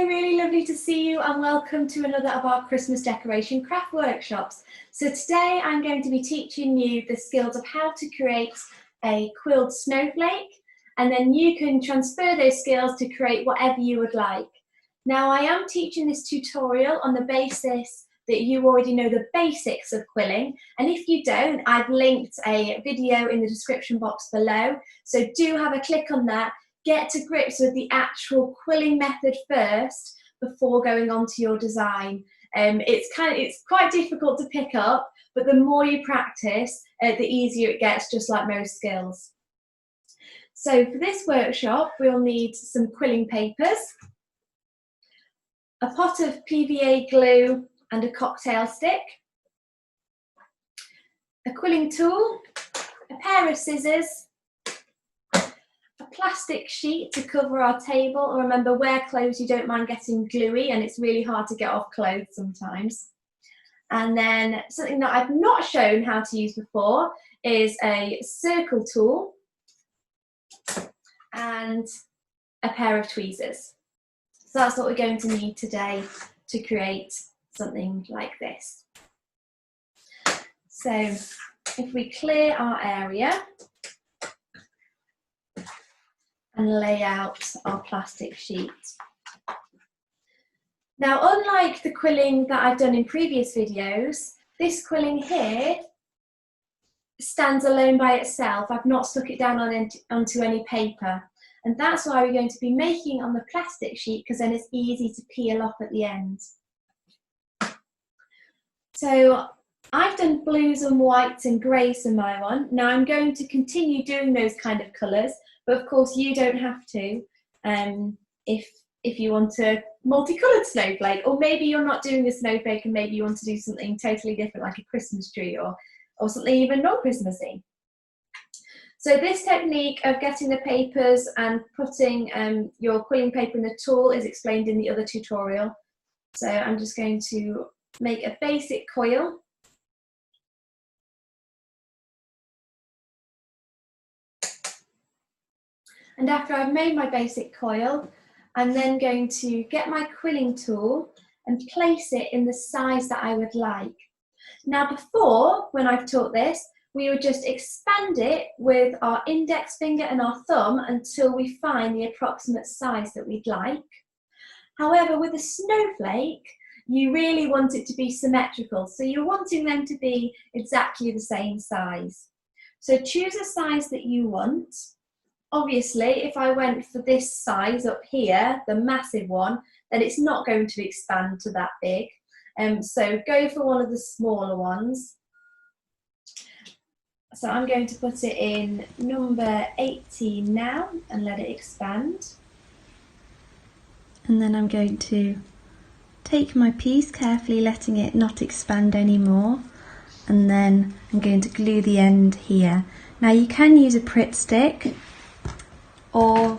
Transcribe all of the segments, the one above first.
Really lovely to see you and welcome to another of our Christmas decoration craft workshops. So today I'm going to be teaching you the skills of how to create a quilled snowflake, and then you can transfer those skills to create whatever you would like. Now I am teaching this tutorial on the basis that you already know the basics of quilling, and if you don't, I've linked a video in the description box below, so do have a click on that. Get to grips with the actual quilling method first before going on to your design. It's quite difficult to pick up, but the more you practice, the easier it gets, just like most skills. So for this workshop, we'll need some quilling papers, a pot of PVA glue and a cocktail stick, a quilling tool, a pair of scissors, plastic sheet to cover our table. Remember, wear clothes you don't mind getting gluey, and it's really hard to get off clothes sometimes. And then something that I've not shown how to use before is a circle tool and a pair of tweezers. So that's what we're going to need today to create something like this. So if we clear our area and lay out our plastic sheet. Now, unlike the quilling that I've done in previous videos, this quilling here stands alone by itself. I've not stuck it down onto any paper, and that's why we're going to be making on the plastic sheet, because then it's easy to peel off at the end. So I've done blues and whites and greys in my one. Now I'm going to continue doing those kind of colours, but of course you don't have to if you want a multicoloured snowflake, or maybe you're not doing a snowflake and maybe you want to do something totally different like a Christmas tree or something even non-Christmassy. So this technique of getting the papers and putting your quilling paper in the tool is explained in the other tutorial. So I'm just going to make a basic coil. And after I've made my basic coil, I'm then going to get my quilling tool and place it in the size that I would like. Now before, when I've taught this, we would just expand it with our index finger and our thumb until we find the approximate size that we'd like. However, with a snowflake, you really want it to be symmetrical. So you're wanting them to be exactly the same size. So choose a size that you want. Obviously, if I went for this size up here, the massive one, then it's not going to expand to that big. So go for one of the smaller ones. So I'm going to put it in number 18 now and let it expand. And then I'm going to take my piece, carefully letting it not expand anymore. And then I'm going to glue the end here. Now you can use a Pritt stick, or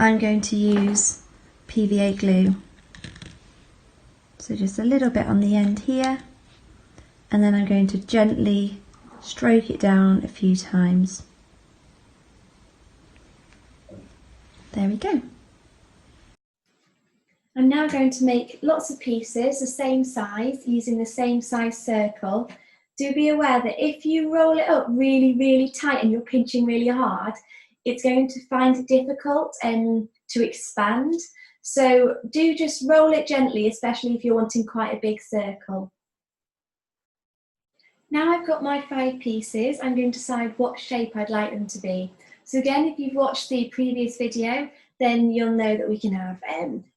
I'm going to use PVA glue. So just a little bit on the end here, and then I'm going to gently stroke it down a few times. There we go. I'm now going to make lots of pieces the same size using the same size circle. Do be aware that if you roll it up really, really tight and you're pinching really hard, it's going to find it difficult to expand. So do just roll it gently, especially if you're wanting quite a big circle. Now I've got my 5 pieces, I'm going to decide what shape I'd like them to be. So again, if you've watched the previous video, then you'll know that we can have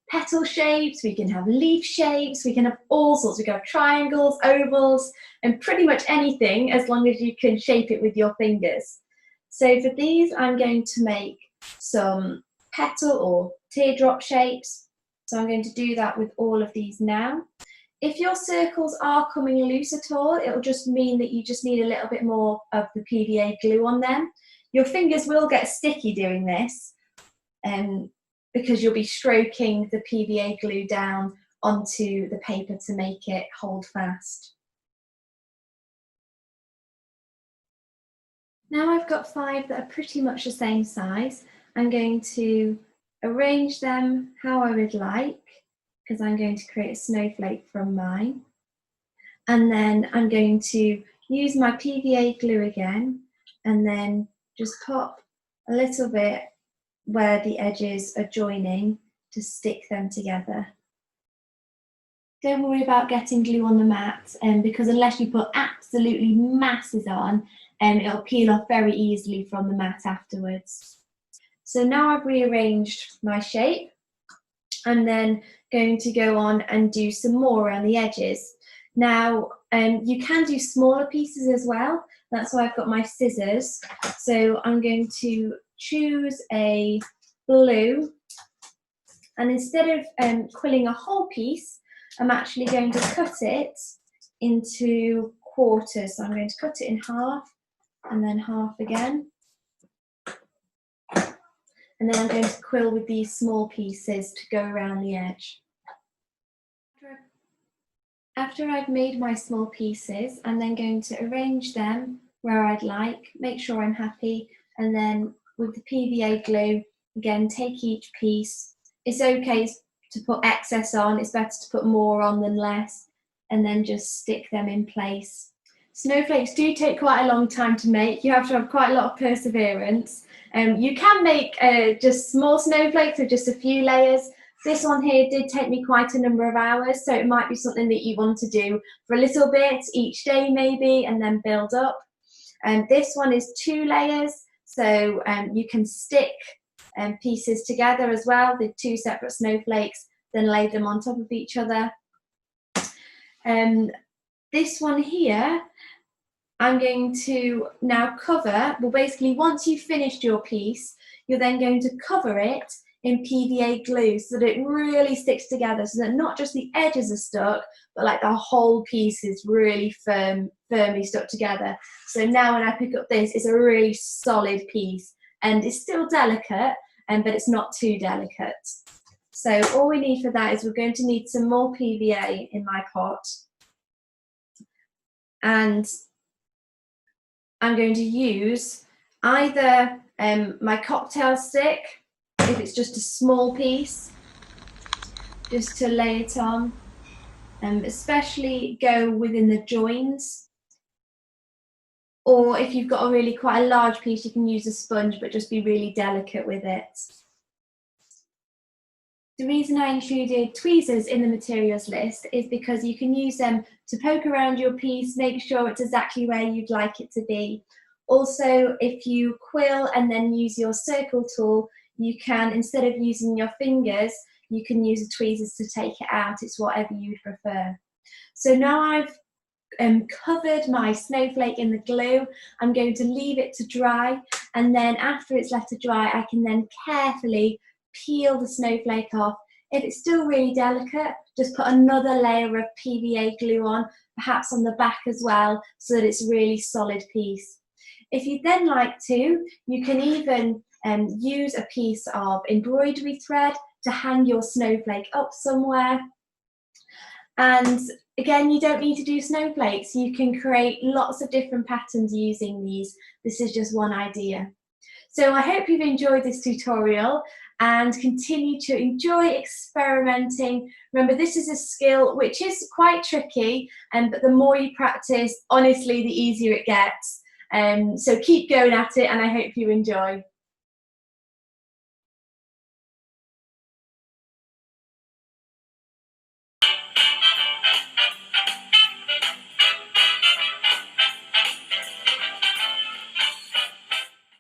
petal shapes, we can have leaf shapes, we can have all sorts. We can have triangles, ovals, and pretty much anything as long as you can shape it with your fingers. So for these, I'm going to make some petal or teardrop shapes. So I'm going to do that with all of these now. If your circles are coming loose at all, it'll just mean that you just need a little bit more of the PVA glue on them. Your fingers will get sticky doing this because you'll be stroking the PVA glue down onto the paper to make it hold fast. Now I've got 5 that are pretty much the same size. I'm going to arrange them how I would like. because I'm going to create a snowflake from mine. And then I'm going to use my PVA glue again and then just pop a little bit where the edges are joining to stick them together. Don't worry about getting glue on the mat, because unless you put absolutely masses on, it'll peel off very easily from the mat afterwards. So now I've rearranged my shape. I'm then going to go on and do some more around the edges. Now, you can do smaller pieces as well. That's why I've got my scissors. So I'm going to choose a blue, and instead of quilling a whole piece, I'm actually going to cut it into quarters. So I'm going to cut it in half and then half again. And then I'm going to quill with these small pieces to go around the edge. After I've made my small pieces, I'm then going to arrange them where I'd like, make sure I'm happy, and then with the PVA glue, again, take each piece. It's okay to put excess on, it's better to put more on than less, and then just stick them in place. Snowflakes do take quite a long time to make. You have to have quite a lot of perseverance. You can make just small snowflakes with just a few layers. This one here did take me quite a number of hours, so it might be something that you want to do for a little bit each day maybe, and then build up. This one is 2 layers, so you can stick pieces together as well, the 2 separate snowflakes, then lay them on top of each other. This one here, I'm going to now cover, well basically once you've finished your piece, you're then going to cover it in PVA glue so that it really sticks together, so that not just the edges are stuck, but like the whole piece is really firmly stuck together. So now when I pick up this, it's a really solid piece, and it's still delicate, but it's not too delicate. So all we need for that is we're going to need some more PVA in my pot, and I'm going to use either my cocktail stick, if it's just a small piece, just to lay it on, especially go within the joins. Or if you've got quite a large piece, you can use a sponge, but just be really delicate with it. The reason I included tweezers in the materials list is because you can use them to poke around your piece, make sure it's exactly where you'd like it to be. Also, if you quill and then use your circle tool, you can, instead of using your fingers, you can use the tweezers to take it out. It's whatever you'd prefer. So now I've covered my snowflake in the glue, I'm going to leave it to dry, and then after it's left to dry, I can then carefully peel the snowflake off. If it's still really delicate, just put another layer of PVA glue on, perhaps on the back as well, so that it's a really solid piece. If you'd then like to, you can even use a piece of embroidery thread to hang your snowflake up somewhere. And again, you don't need to do snowflakes. You can create lots of different patterns using these. This is just one idea. So I hope you've enjoyed this tutorial and continue to enjoy experimenting. Remember, this is a skill which is quite tricky, but the more you practice, honestly, the easier it gets. So keep going at it, and I hope you enjoy.